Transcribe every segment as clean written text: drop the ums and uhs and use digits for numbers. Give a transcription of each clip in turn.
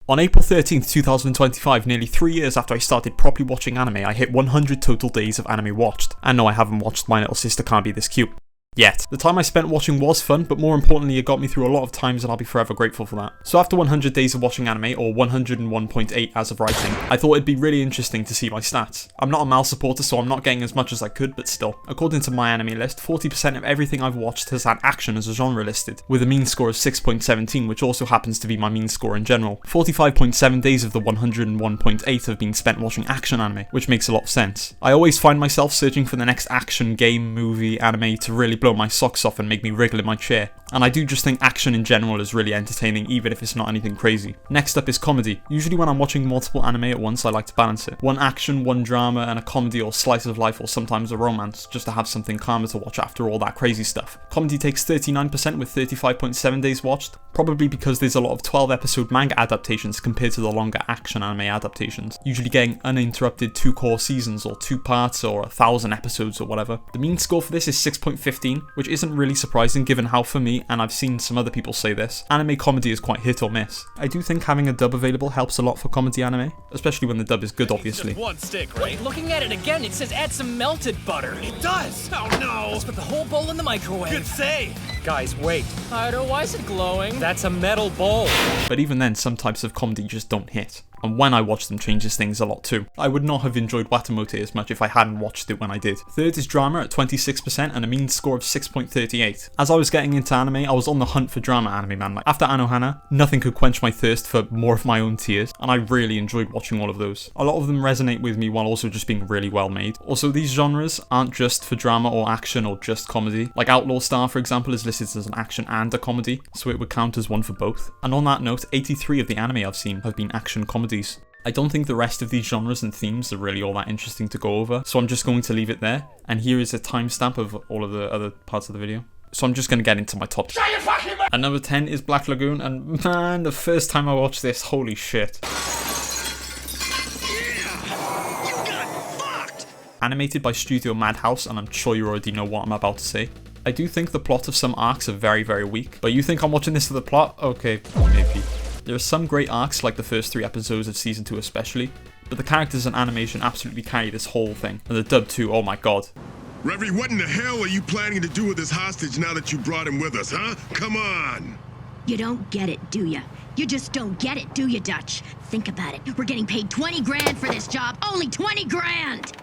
On April 13th, 2025, nearly 3 years after I started properly watching anime, I hit 100 total days of anime watched. And no, I haven't watched My Little Sister Can't Be This Cute. Yet. The time I spent watching was fun, but more importantly it got me through a lot of times and I'll be forever grateful for that. So after 100 days of watching anime, or 101.8 as of writing, I thought it'd be really interesting to see my stats. I'm not a Mal supporter, so I'm not getting as much as I could, but still. According to my anime list, 40% of everything I've watched has had action as a genre listed, with a mean score of 6.17, which also happens to be my mean score in general. 45.7 days of the 101.8 have been spent watching action anime, which makes a lot of sense. I always find myself searching for the next action, game, movie, anime to really blow my socks off and make me wriggle in my chair. And I do just think action in general is really entertaining, even if it's not anything crazy. Next up is comedy. Usually when I'm watching multiple anime at once, I like to balance it. One action, one drama, and a comedy or slice of life, or sometimes a romance, just to have something calmer to watch after all that crazy stuff. Comedy takes 39% with 35.7 days watched, probably because there's a lot of 12-episode manga adaptations compared to the longer action anime adaptations, usually getting uninterrupted 2 core seasons, or 2 parts, or 1,000 episodes or whatever. The mean score for this is 6.15, which isn't really surprising given how, for me, and I've seen some other people say this, anime comedy is quite hit or miss. I do think having a dub available helps a lot for comedy anime, especially when the dub is good, obviously. Just one stick, right? Looking at it again, it says add some melted butter. It does! Oh no! Let's put the whole bowl in the microwave. Good save! Guys, wait. Ido, why is it glowing? That's a metal bowl. But even then, some types of comedy just don't hit. And when I watch them changes things a lot too. I would not have enjoyed Watamote as much if I hadn't watched it when I did. Third is drama at 26% and a mean score of 6.38. As I was getting into anime, I was on the hunt for drama anime, man. Like, after Anohana, nothing could quench my thirst for more of my own tears, and I really enjoyed watching all of those. A lot of them resonate with me while also just being really well made. Also, these genres aren't just for drama or action or just comedy. Like Outlaw Star, for example, is listed as an action and a comedy, so it would count as one for both. And on that note, 83 of the anime I've seen have been action comedies. I don't think the rest of these genres and themes are really all that interesting to go over, so I'm just going to leave it there, and here is a timestamp of all of the other parts of the video. So I'm just going to get into my top. At number 10 is Black Lagoon, and man, the first time I watched this, holy shit. Animated by Studio Madhouse, and I'm sure you already know what I'm about to say. I do think the plot of some arcs are very, very weak, but you think I'm watching this for the plot? Okay, maybe. There are some great arcs, like the first 3 episodes of Season 2 especially, but the characters and animation absolutely carry this whole thing, and the dub too, oh my god. Reverie, what in the hell are you planning to do with this hostage now that you brought him with us, huh? Come on! You don't get it, do ya? You just don't get it, do you, Dutch? Think about it. We're getting paid 20 grand for this job. Only 20 grand!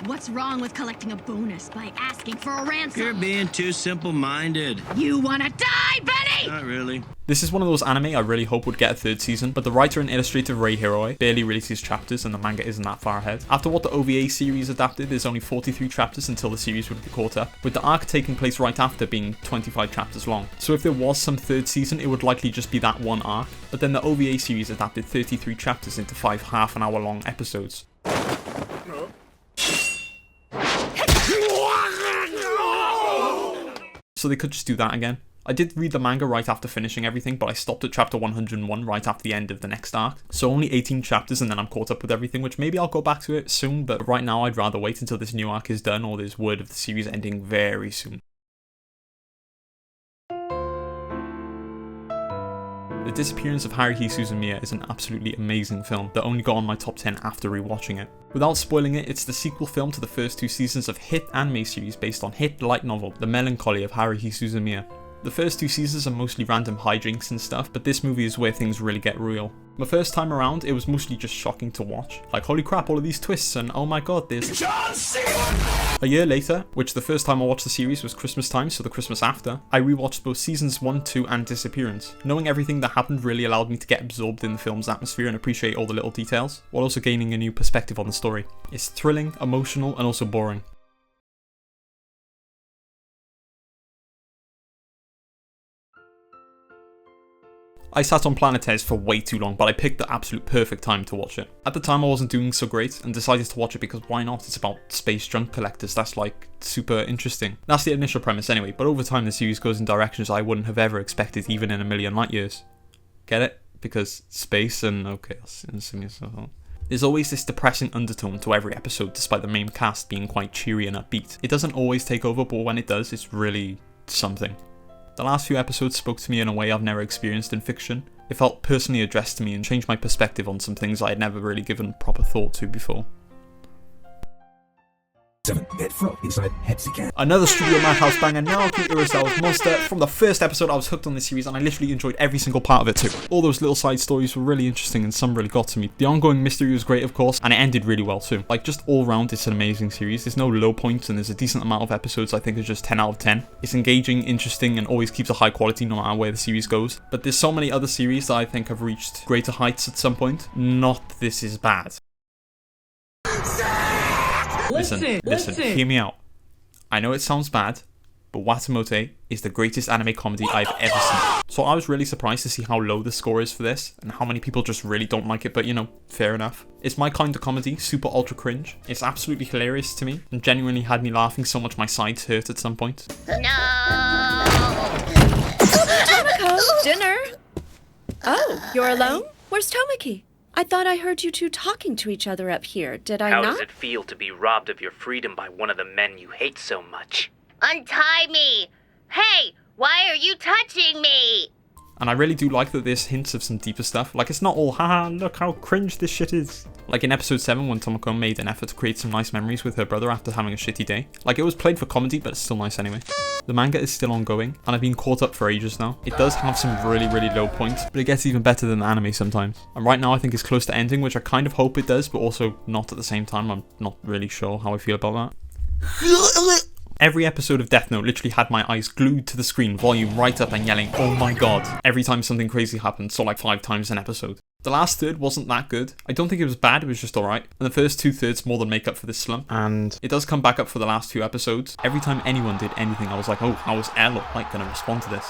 What's wrong with collecting a bonus by asking for a ransom? You're being too simple-minded. You wanna die, Benny? Not really. This is one of those anime I really hope would get a 3rd season, but the writer and illustrator Rei Hiroi barely releases chapters and the manga isn't that far ahead. After what the OVA series adapted, there's only 43 chapters until the series would be caught up, with the arc taking place right after being 25 chapters long. So if there was some 3rd season, it would likely just be that one arc, but then the OVA series adapted 33 chapters into 5 half-an-hour long episodes. So they could just do that again. I did read the manga right after finishing everything, but I stopped at chapter 101 right after the end of the next arc. So only 18 chapters and then I'm caught up with everything, which maybe I'll go back to it soon, but right now I'd rather wait until this new arc is done or there's word of the series ending very soon. The Disappearance of Haruhi Suzumiya is an absolutely amazing film that only got on my top 10 after rewatching it. Without spoiling it, it's the sequel film to the first 2 seasons of hit anime series based on hit light novel The Melancholy of Haruhi Suzumiya. The first 2 seasons are mostly random hijinks and stuff, but this movie is where things really get real. My first time around, it was mostly just shocking to watch. Like, holy crap, all of these twists, and oh my god, there's John Cena! A year later, which the first time I watched the series was Christmas time, so the Christmas after, I rewatched both seasons 1, 2, and Disappearance. Knowing everything that happened really allowed me to get absorbed in the film's atmosphere and appreciate all the little details, while also gaining a new perspective on the story. It's thrilling, emotional, and also boring. I sat on Planetes for way too long, but I picked the absolute perfect time to watch it. At the time I wasn't doing so great, and decided to watch it because why not? It's about space junk collectors, that's like super interesting. That's the initial premise anyway, but over time the series goes in directions I wouldn't have ever expected even in a million light years. Get it? Because space and okay, there's always this depressing undertone to every episode despite the main cast being quite cheery and upbeat. It doesn't always take over, but when it does, it's really something. The last few episodes spoke to me in a way I've never experienced in fiction, It felt personally addressed to me and changed my perspective on some things I had never really given proper thought to before. 7-bit fro inside Hepsican. Another Studio Madhouse banger, Naoki Urasawa's Monster. From the first episode I was hooked on this series and I literally enjoyed every single part of it too. All those little side stories were really interesting and some really got to me. The ongoing mystery was great of course, and it ended really well too. Like just all round it's an amazing series. There's no low points and there's a decent amount of episodes. I think it's just 10 out of 10. It's engaging, interesting, and always keeps a high quality no matter where the series goes. But there's so many other series that I think have reached greater heights at some point. Not This Is Bad. Listen, hear me out. I know it sounds bad, but Watamote is the greatest anime comedy I've ever seen. So I was really surprised to see how low the score is for this, and how many people just really don't like it, but you know, fair enough. It's my kind of comedy, super ultra cringe. It's absolutely hilarious to me, and genuinely had me laughing so much my sides hurt at some point. No! Tomoko, dinner! Oh, you're alone? Where's Tomoki? I thought I heard you two talking to each other up here. Did I not? How does it feel to be robbed of your freedom by one of the men you hate so much? Untie me! Hey, why are you touching me? And I really do like that there's hints of some deeper stuff. Like it's not all, haha, look how cringe this shit is. Like in episode 7 when Tomoko made an effort to create some nice memories with her brother after having a shitty day. Like it was played for comedy, but it's still nice anyway. The manga is still ongoing, and I've been caught up for ages now. It does have some really, really low points, but it gets even better than the anime sometimes. And right now I think it's close to ending, which I kind of hope it does, but also not at the same time. I'm not really sure how I feel about that. Every episode of Death Note literally had my eyes glued to the screen, volume right up and yelling, oh my god, every time something crazy happened, so like 5 times an episode. The last third wasn't that good. I don't think it was bad, it was just alright. And the first 2/3 more than make up for this slump. And it does come back up for the last 2 episodes. Every time anyone did anything, I was like, oh, how is L like gonna respond to this?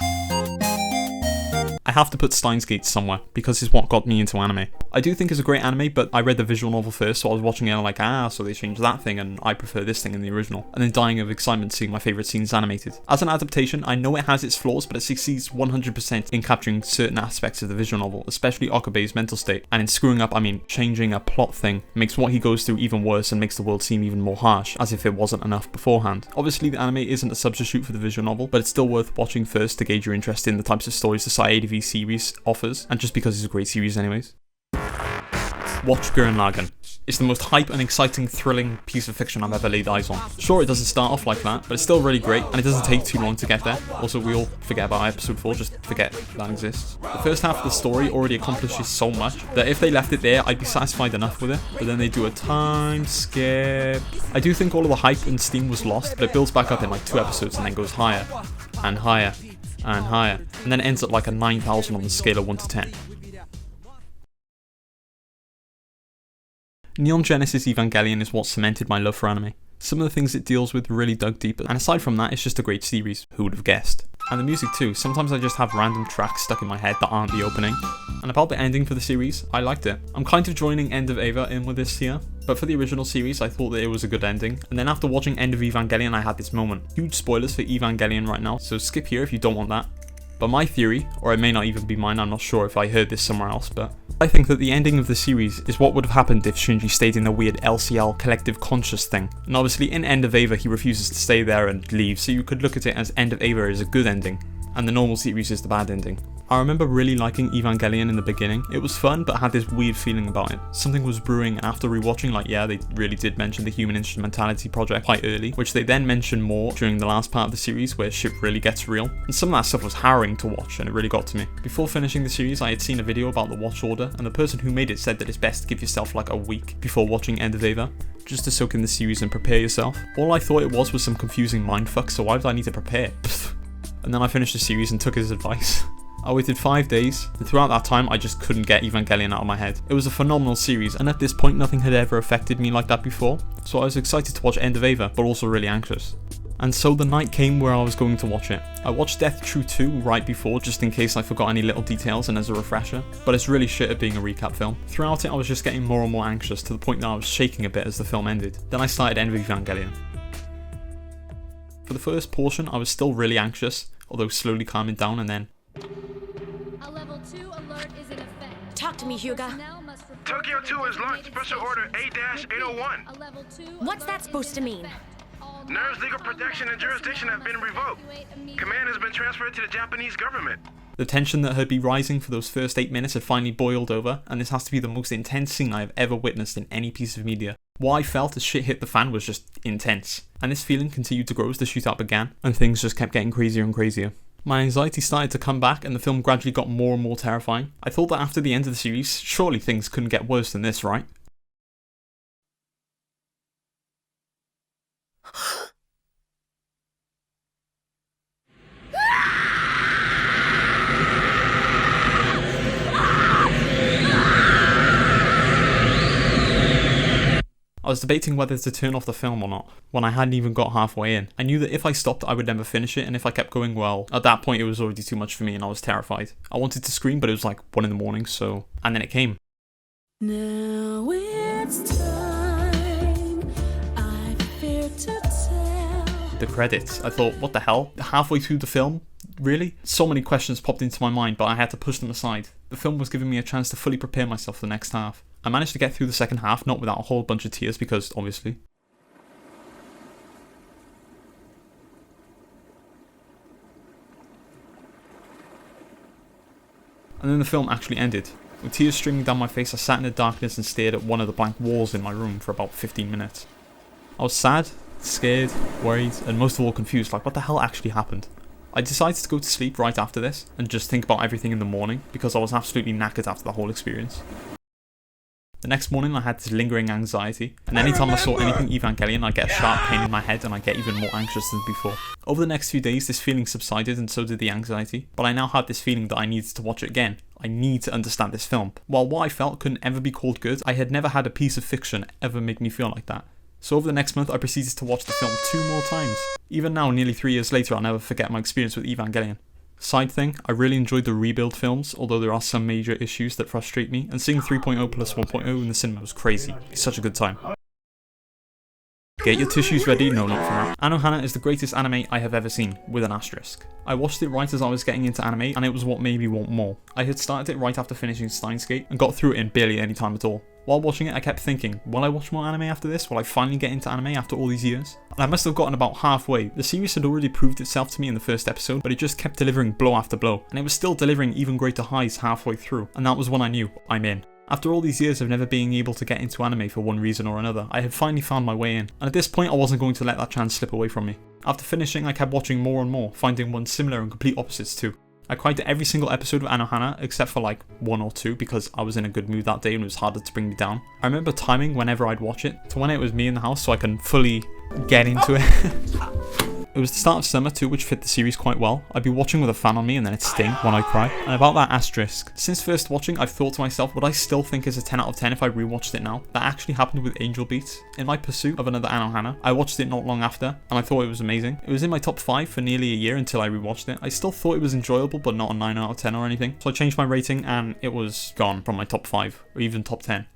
I have to put Steins Gate somewhere, because it's what got me into anime. I do think it's a great anime, but I read the visual novel first, so I was watching it and like, so they changed that thing, and I prefer this thing in the original. And then dying of excitement seeing my favourite scenes animated. As an adaptation, I know it has its flaws, but it succeeds 100% in capturing certain aspects of the visual novel, especially Okabe's mental state. And in screwing up, I mean, changing a plot thing makes what he goes through even worse and makes the world seem even more harsh, as if it wasn't enough beforehand. Obviously, the anime isn't a substitute for the visual novel, but it's still worth watching first to gauge your interest in the types of stories the Sci-ADV series offers, and just because it's a great series anyways. Watch Gurren Lagann. It's the most hype and exciting, thrilling piece of fiction I've ever laid eyes on. Sure, it doesn't start off like that, but it's still really great, and it doesn't take too long to get there. Also, we all forget about episode 4, just forget that exists. The first half of the story already accomplishes so much that if they left it there, I'd be satisfied enough with it, but then they do a time skip. I do think all of the hype and steam was lost, but it builds back up in like 2 episodes and then goes higher, and higher, and higher, and then ends at like a 9,000 on the scale of 1 to 10. Neon Genesis Evangelion is what cemented my love for anime. Some of the things it deals with really dug deeper, and aside from that, it's just a great series. Who would have guessed? And the music too. Sometimes I just have random tracks stuck in my head that aren't the opening. And about the ending for the series, I liked it. I'm kind of joining End of Eva in with this here, but for the original series, I thought that it was a good ending. And then after watching End of Evangelion, I had this moment. Huge spoilers for Evangelion right now, so skip here if you don't want that. But my theory, or it may not even be mine, I'm not sure if I heard this somewhere else, but I think that the ending of the series is what would have happened if Shinji stayed in the weird LCL collective conscious thing. And obviously in End of Eva he refuses to stay there and leave, so you could look at it as End of Eva is a good ending, and the normal series is the bad ending. I remember really liking Evangelion in the beginning. It was fun, but had this weird feeling about it. Something was brewing, and after rewatching, like yeah, they really did mention the Human Instrumentality project quite early, which they then mentioned more during the last part of the series where shit really gets real. And some of that stuff was harrowing to watch, and it really got to me. Before finishing the series, I had seen a video about the watch order, and the person who made it said that it's best to give yourself like a week before watching End of Eva, just to soak in the series and prepare yourself. All I thought it was some confusing mindfuck, so why did I need to prepare? And then I finished the series and took his advice. I waited 5 days, and throughout that time I just couldn't get Evangelion out of my head. It was a phenomenal series, and at this point nothing had ever affected me like that before, so I was excited to watch End of Eva, but also really anxious. And so the night came where I was going to watch it. I watched Death True 2 right before, just in case I forgot any little details and as a refresher, but it's really shit at being a recap film. Throughout it I was just getting more and more anxious, to the point that I was shaking a bit as the film ended. Then I started End of Evangelion. For the first portion I was still really anxious, although slowly calming down, and then A level 2 alert is in effect. Talk to me, Hyuga. Tokyo 2 is launched special order A-801. A level 2 What's that supposed to mean? NERV's legal protection and jurisdiction have been revoked. Command has been transferred to the Japanese government. The tension that had been rising for those first 8 minutes had finally boiled over, and this has to be the most intense scene I have ever witnessed in any piece of media. What I felt as shit hit the fan was just intense, and this feeling continued to grow as the shootout began, and things just kept getting crazier and crazier. My anxiety started to come back, and the film gradually got more and more terrifying. I thought that after the end of the series, surely things couldn't get worse than this, right? I was debating whether to turn off the film or not, when I hadn't even got halfway in. I knew that if I stopped I would never finish it, and if I kept going, well, at that point it was already too much for me and I was terrified. I wanted to scream, but it was like 1 in the morning, so... And then it came. Now it's time, I fear to tell. The credits. I thought, what the hell? Halfway through the film? Really? So many questions popped into my mind, but I had to push them aside. The film was giving me a chance to fully prepare myself for the next half. I managed to get through the second half, not without a whole bunch of tears, because, obviously. And then the film actually ended. With tears streaming down my face, I sat in the darkness and stared at one of the blank walls in my room for about 15 minutes. I was sad, scared, worried, and most of all confused, like what the hell actually happened. I decided to go to sleep right after this, and just think about everything in the morning, because I was absolutely knackered after the whole experience. The next morning I had this lingering anxiety, and anytime I saw anything Evangelion I'd get a sharp pain in my head and I'd get even more anxious than before. Over the next few days this feeling subsided and so did the anxiety, but I now had this feeling that I needed to watch it again. I need to understand this film. While what I felt couldn't ever be called good, I had never had a piece of fiction ever make me feel like that. So over the next month I proceeded to watch the film 2 more times. Even now, nearly 3 years later, I'll never forget my experience with Evangelion. Side thing, I really enjoyed the rebuild films, although there are some major issues that frustrate me, and seeing 3.0 plus 1.0 in the cinema was crazy. It's such a good time. Get your tissues ready, no not for now. Anohana is the greatest anime I have ever seen, with an asterisk. I watched it right as I was getting into anime, and it was what made me want more. I had started it right after finishing Steins Gate, and got through it in barely any time at all. While watching it, I kept thinking, will I watch more anime after this? Will I finally get into anime after all these years? And I must have gotten about halfway. The series had already proved itself to me in the first episode, but it just kept delivering blow after blow, and it was still delivering even greater highs halfway through, and that was when I knew, I'm in. After all these years of never being able to get into anime for one reason or another, I had finally found my way in, and at this point I wasn't going to let that chance slip away from me. After finishing, I kept watching more and more, finding ones similar and complete opposites too. I cried to every single episode of Anohana except for like 1 or 2 because I was in a good mood that day and it was harder to bring me down. I remember timing whenever I'd watch it to when it was me in the house so I can fully get into it. It was the start of summer too, which fit the series quite well. I'd be watching with a fan on me and then it'd sting when I cry. And about that asterisk, since first watching I've thought to myself, would I still think it's a 10 out of 10 if I rewatched it now? That actually happened with Angel Beats. In my pursuit of another Anohana, I watched it not long after and I thought it was amazing. It was in my top 5 for nearly a year until I rewatched it. I still thought it was enjoyable but not a 9 out of 10 or anything. So I changed my rating and it was gone from my top 5 or even top 10.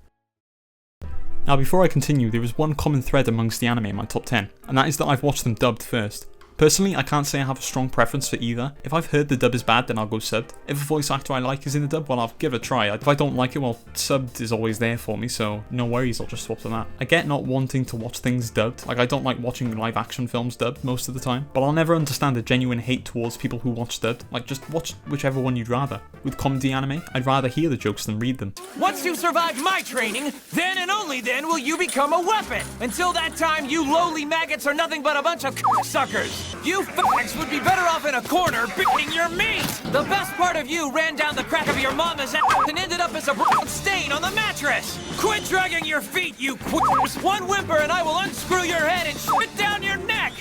Now before I continue, there is one common thread amongst the anime in my top 10, and that is that I've watched them dubbed first. Personally, I can't say I have a strong preference for either. If I've heard the dub is bad, then I'll go subbed. If a voice actor I like is in the dub, well, I'll give it a try. If I don't like it, well, subbed is always there for me, so no worries, I'll just swap to that. I get not wanting to watch things dubbed. Like, I don't like watching live action films dubbed most of the time, but I'll never understand a genuine hate towards people who watch dubbed. Like, just watch whichever one you'd rather. With comedy anime, I'd rather hear the jokes than read them. Once you survive my training, then and only then will you become a weapon. Until that time, you lowly maggots are nothing but a bunch of suckers. You fags would be better off in a corner beating your meat. The best part of you ran down the crack of your mama's ass and ended up as a brown stain on the mattress. Quit dragging your feet, you quitters. One whimper and I will unscrew your head and shove it down your neck.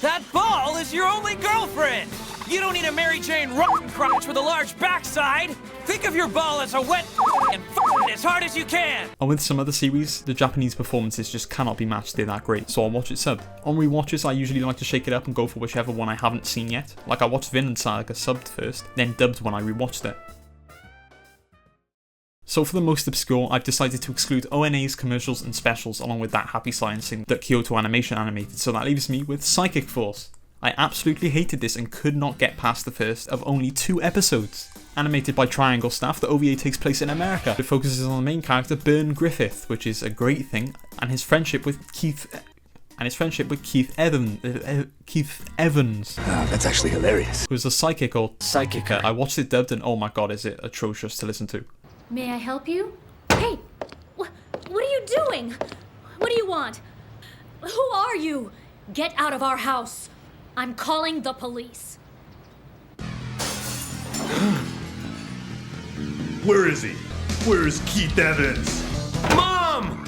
That ball is your only girlfriend. You don't need a Mary Jane rotten crotch with a large backside. Think of your ball as a wet and it as hard as you can. And with some other series, the Japanese performances just cannot be matched, they're that great, so I'll watch it subbed. On rewatches, I usually like to shake it up and go for whichever one I haven't seen yet. Like I watched Vinland Saga subbed first, then dubbed when I rewatched it. So for the most obscure, I've decided to exclude ONAs, commercials and specials along with that happy sciencing that Kyoto Animation animated, so that leaves me with Psychic Force. I absolutely hated this and could not get past the first of only 2 episodes. Animated by Triangle staff, the OVA takes place in America. It focuses on the main character, Burn Griffith, which is a great thing, and his friendship with Keith... and his friendship with Keith Evans, That's actually hilarious. who's a psychic or psychica. I watched it dubbed and oh my god, is it atrocious to listen to. May I help you? Hey! What are you doing? What do you want? Who are you? Get out of our house. I'm calling the police. Where is he? Where's Keith Evans? Mom!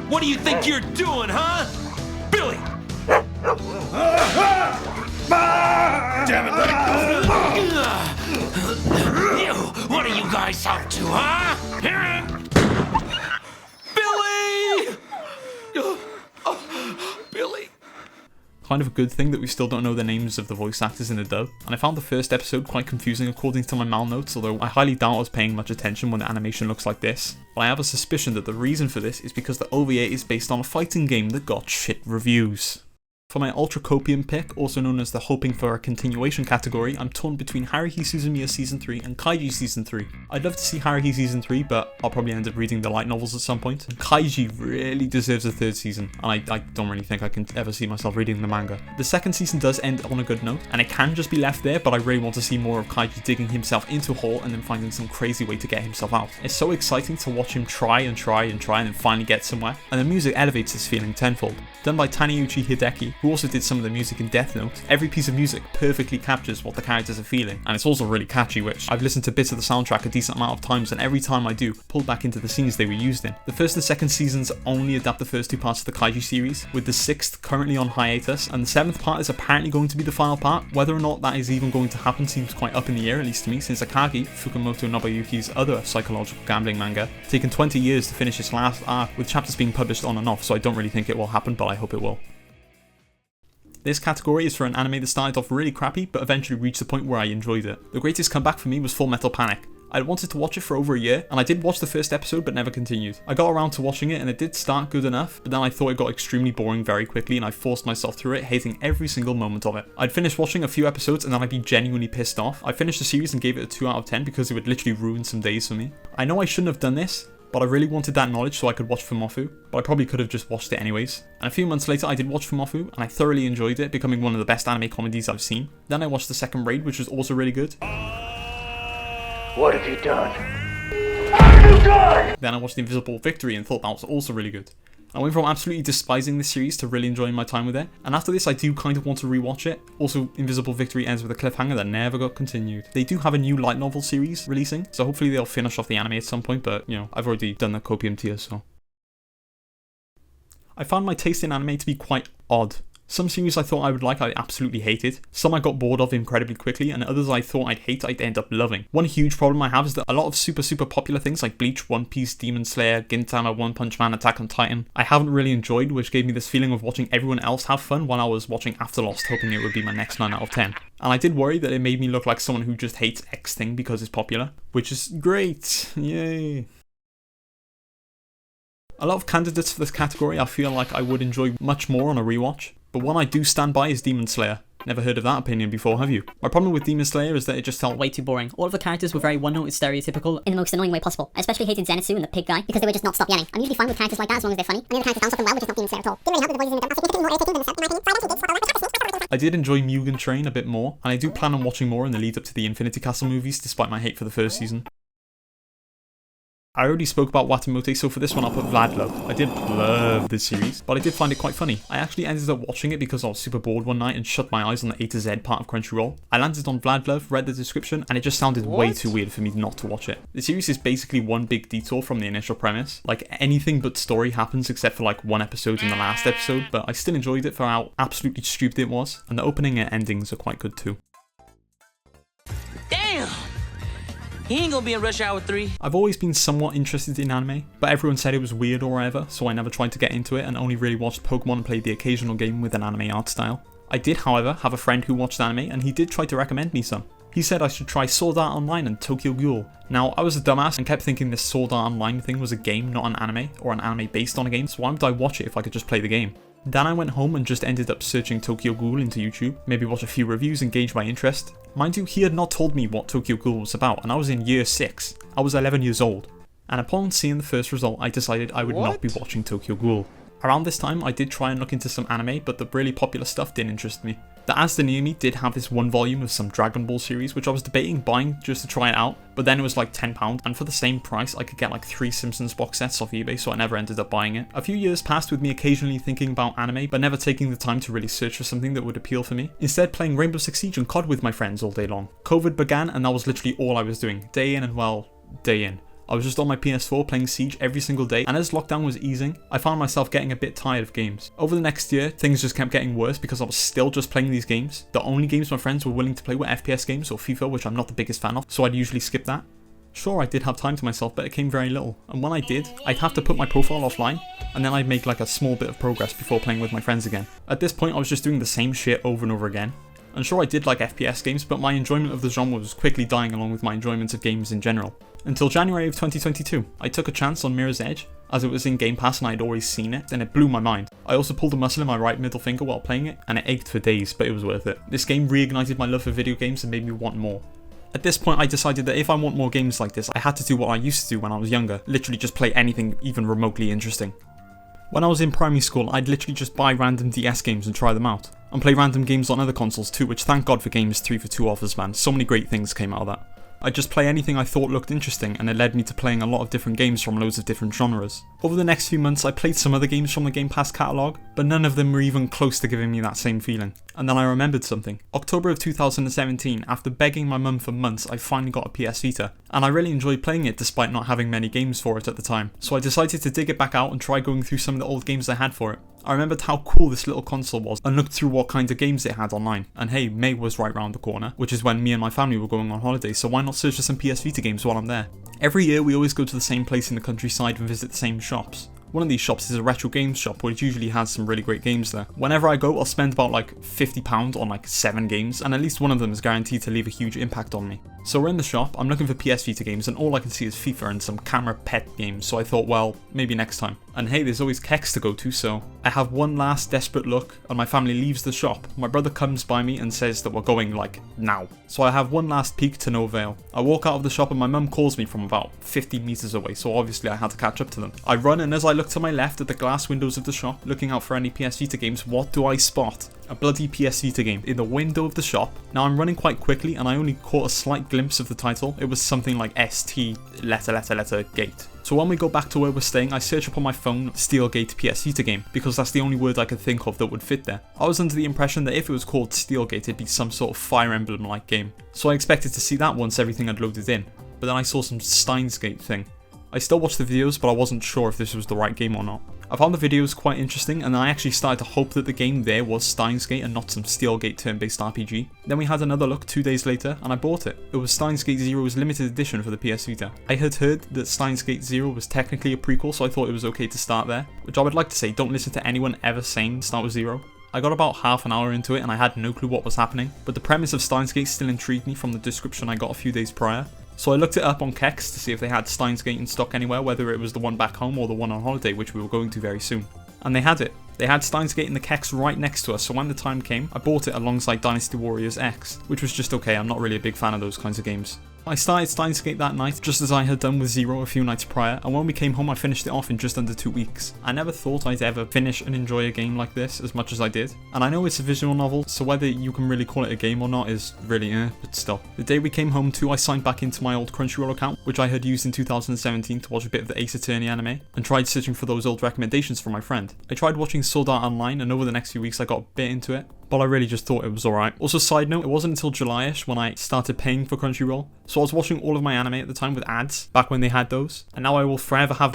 What do you think you're doing, huh? Billy! Damn it, let it Ew, what are you guys up to, huh? Billy! Billy! Kind of a good thing that we still don't know the names of the voice actors in the dub, and I found the first episode quite confusing according to my mal notes, although I highly doubt I was paying much attention when the animation looks like this. But I have a suspicion that the reason for this is because the OVA is based on a fighting game that got shit reviews. For my Ultra Copium pick, also known as the hoping for a continuation category, I'm torn between Haruhi Suzumiya Season 3 and Kaiji Season 3. I'd love to see Haruhi Season 3, but I'll probably end up reading the light novels at some point. And Kaiji really deserves a third season, and I don't really think I can ever see myself reading the manga. The second season does end on a good note, and it can just be left there, but I really want to see more of Kaiji digging himself into a hole and then finding some crazy way to get himself out. It's so exciting to watch him try and then finally get somewhere, and the music elevates this feeling tenfold. Done by Taniyuchi Hideki, who also did some of the music in Death Note, every piece of music perfectly captures what the characters are feeling, and it's also really catchy, which I've listened to bits of the soundtrack a decent amount of times, and every time I do, pull back into the scenes they were used in. The first and second seasons only adapt the first two parts of the Kaiji series, with the sixth currently on hiatus, and the seventh part is apparently going to be the final part. Whether or not that is even going to happen seems quite up in the air, at least to me, since Akagi, Fukumoto Nobuyuki's other psychological gambling manga, taken 20 years to finish its last arc, with chapters being published on and off, so I don't really think it will happen, but I hope it will. This category is for an anime that started off really crappy, but eventually reached the point where I enjoyed it. The greatest comeback for me was Full Metal Panic. I wanted to watch it for over a year, and I did watch the first episode but never continued. I got around to watching it and it did start good enough, but then I thought it got extremely boring very quickly and I forced myself through it, hating every single moment of it. I'd finish watching a few episodes and then I'd be genuinely pissed off. I finished the series and gave it a 2 out of 10 because it would literally ruin some days for me. I know I shouldn't have done this, but I really wanted that knowledge so I could watch Fumofu, but I probably could have just watched it anyways. And a few months later I did watch Fumofu, and I thoroughly enjoyed it, becoming one of the best anime comedies I've seen. Then I watched the second raid, which was also really good. What have you done? What have you done? Then I watched Invisible Victory and thought that was also really good. I went from absolutely despising this series to really enjoying my time with it, and after this I do kind of want to rewatch it. Also, Invisible Victory ends with a cliffhanger that never got continued. They do have a new light novel series releasing, so hopefully they'll finish off the anime at some point, but you know, I've already done the Copium tier, so. I found my taste in anime to be quite odd. Some series I thought I would like I absolutely hated, some I got bored of incredibly quickly, and others I thought I'd hate I'd end up loving. One huge problem I have is that a lot of super popular things like Bleach, One Piece, Demon Slayer, Gintama, One Punch Man, Attack on Titan, I haven't really enjoyed, which gave me this feeling of watching everyone else have fun while I was watching After Lost, hoping it would be my next 9 out of 10. And I did worry that it made me look like someone who just hates X thing because it's popular, which is great, yay. A lot of candidates for this category I feel like I would enjoy much more on a rewatch, but one I do stand by is Demon Slayer. Never heard of that opinion before, have you? My problem with Demon Slayer is that it just felt way too boring. All of the characters were very one-note and stereotypical in the most annoying way possible. I especially hated Zenitsu and the pig guy because they would just not stop yelling. I'm usually fine with characters like that as long as they're funny, and the other characters bounce off them well, which is not Demon Slayer at all. Didn't really help with the voices in the dub are significantly more irritating than the sub, in my opinion, so I don't think it did. I did enjoy Mugen Train a bit more, and I do plan on watching more in the lead up to the Infinity Castle movies despite my hate for the first season. I already spoke about Watamote, so for this one I'll put Vladlove. I did love this series, but I did find it quite funny. I actually ended up watching it because I was super bored one night and shut my eyes on the A to Z part of Crunchyroll. I landed on Vladlove, read the description, and it just sounded way too weird for me not to watch it. The series is basically one big detour from the initial premise. Like, anything but story happens except for like one episode in the last episode, but I still enjoyed it for how absolutely stupid it was, and the opening and endings are quite good too. Damn! He ain't gonna be in Rush Hour 3. I've always been somewhat interested in anime, but everyone said it was weird or whatever, so I never tried to get into it and only really watched Pokemon and played the occasional game with an anime art style. I did, however, have a friend who watched anime and he did try to recommend me some. He said I should try Sword Art Online and Tokyo Ghoul. Now, I was a dumbass and kept thinking this Sword Art Online thing was a game, not an anime, or an anime based on a game, so why would I watch it if I could just play the game? Then I went home and just ended up searching Tokyo Ghoul into YouTube, maybe watch a few reviews and gauge my interest. Mind you, he had not told me what Tokyo Ghoul was about, and I was in year 6. I was 11 years old. And upon seeing the first result, I decided I would not be watching Tokyo Ghoul. Around this time, I did try and look into some anime, but the really popular stuff didn't interest me. The As the Near Me did have this one volume of some Dragon Ball series, which I was debating buying just to try it out, but then it was like £10, and for the same price, I could get like 3 Simpsons box sets off eBay, so I never ended up buying it. A few years passed with me occasionally thinking about anime, but never taking the time to really search for something that would appeal for me. Instead, playing Rainbow Six Siege and COD with my friends all day long. COVID began, and that was literally all I was doing, day in and well, day in. I was just on my PS4 playing Siege every single day, and as lockdown was easing, I found myself getting a bit tired of games. Over the next year, things just kept getting worse because I was still just playing these games. The only games my friends were willing to play were FPS games or FIFA, which I'm not the biggest fan of, so I'd usually skip that. Sure, I did have time to myself, but it came very little, and when I did, I'd have to put my profile offline, and then I'd make like a small bit of progress before playing with my friends again. At this point, I was just doing the same shit over and over again. And sure, I did like FPS games, but my enjoyment of the genre was quickly dying along with my enjoyment of games in general. Until January of 2022, I took a chance on Mirror's Edge, as it was in Game Pass and I'd always seen it, and it blew my mind. I also pulled a muscle in my right middle finger while playing it, and it ached for days, but it was worth it. This game reignited my love for video games and made me want more. At this point, I decided that if I want more games like this, I had to do what I used to do when I was younger, literally just play anything even remotely interesting. When I was in primary school, I'd literally just buy random DS games and try them out, and play random games on other consoles too, which thank God for Games 3 for 2 offers, man. So many great things came out of that. I'd just play anything I thought looked interesting, and it led me to playing a lot of different games from loads of different genres. Over the next few months, I played some other games from the Game Pass catalogue, but none of them were even close to giving me that same feeling. And then I remembered something. October of 2017, after begging my mum for months, I finally got a PS Vita, and I really enjoyed playing it despite not having many games for it at the time. So I decided to dig it back out and try going through some of the old games I had for it. I remembered how cool this little console was and looked through what kinds of games it had online. And hey, May was right round the corner, which is when me and my family were going on holiday, so why not search for some PS Vita games while I'm there? Every year we always go to the same place in the countryside and visit the same shops. One of these shops is a retro games shop, which usually has some really great games there. Whenever I go, I'll spend about like £50 on like 7 games, and at least one of them is guaranteed to leave a huge impact on me. So we're in the shop, I'm looking for PS Vita games, and all I can see is FIFA and some camera pet games, so I thought, well, maybe next time. And hey, there's always Kex to go to, so I have one last desperate look, and my family leaves the shop. My brother comes by me and says that we're going, like, now. So I have one last peek to no avail. I walk out of the shop and my mum calls me from about 50 meters away, so obviously I had to catch up to them. I run, and as I look to my left at the glass windows of the shop, looking out for any PS Vita games, what do I spot? A bloody PS Vita game in the window of the shop. Now I'm running quite quickly and I only caught a slight glimpse of the title. It was something like ST letter gate. So when we go back to where we're staying, I search up on my phone Steelgate PS Vita game, because that's the only word I could think of that would fit there. I was under the impression that if it was called Steelgate, it'd be some sort of Fire Emblem like game. So I expected to see that once everything had loaded in. But then I saw some Steins Gate thing. I still watched the videos, but I wasn't sure if this was the right game or not. I found the videos quite interesting, and I actually started to hope that the game there was Steins Gate and not some Steelgate turn-based RPG. Then we had another look 2 days later, and I bought it. It was Steins Gate Zero's limited edition for the PS Vita. I had heard that Steins Gate Zero was technically a prequel, so I thought it was okay to start there. Which I would like to say, don't listen to anyone ever saying start with Zero. I got about half an hour into it and I had no clue what was happening, but the premise of Steins Gate still intrigued me from the description I got a few days prior. So I looked it up on Kex to see if they had Steins Gate in stock anywhere, whether it was the one back home or the one on holiday, which we were going to very soon. And they had it. They had Steins Gate in the Kex right next to us, so when the time came, I bought it alongside Dynasty Warriors X, which was just okay. I'm not really a big fan of those kinds of games. I started Steins Gate that night, just as I had done with Zero a few nights prior, and when we came home I finished it off in just under 2 weeks. I never thought I'd ever finish and enjoy a game like this as much as I did. And I know it's a visual novel, so whether you can really call it a game or not is really but still. The day we came home too, I signed back into my old Crunchyroll account, which I had used in 2017 to watch a bit of the Ace Attorney anime, and tried searching for those old recommendations from my friend. I tried watching Sword Art Online, and over the next few weeks I got a bit into it, but I really just thought it was alright. Also, side note, it wasn't until July-ish when I started paying for Crunchyroll, so I was watching all of my anime at the time with ads, back when they had those, and now I will forever have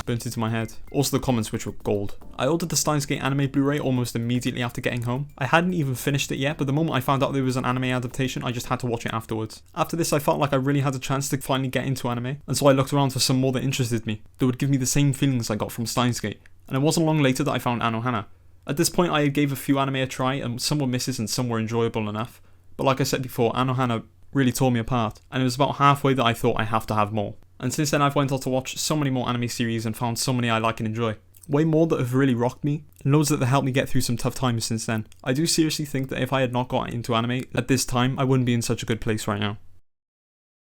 burnt into my head. Also the comments, which were gold. I ordered the Steins Gate anime Blu-ray almost immediately after getting home. I hadn't even finished it yet, but the moment I found out there was an anime adaptation, I just had to watch it afterwards. After this, I felt like I really had a chance to finally get into anime, and so I looked around for some more that interested me, that would give me the same feelings I got from Steins Gate. And it wasn't long later that I found Anohana. At this point, I gave a few anime a try, and some were misses and some were enjoyable enough. But like I said before, Anohana really tore me apart, and it was about halfway that I thought I have to have more. And since then I've went on to watch so many more anime series and found so many I like and enjoy. Way more that have really rocked me, and loads that have helped me get through some tough times since then. I do seriously think that if I had not got into anime at this time, I wouldn't be in such a good place right now.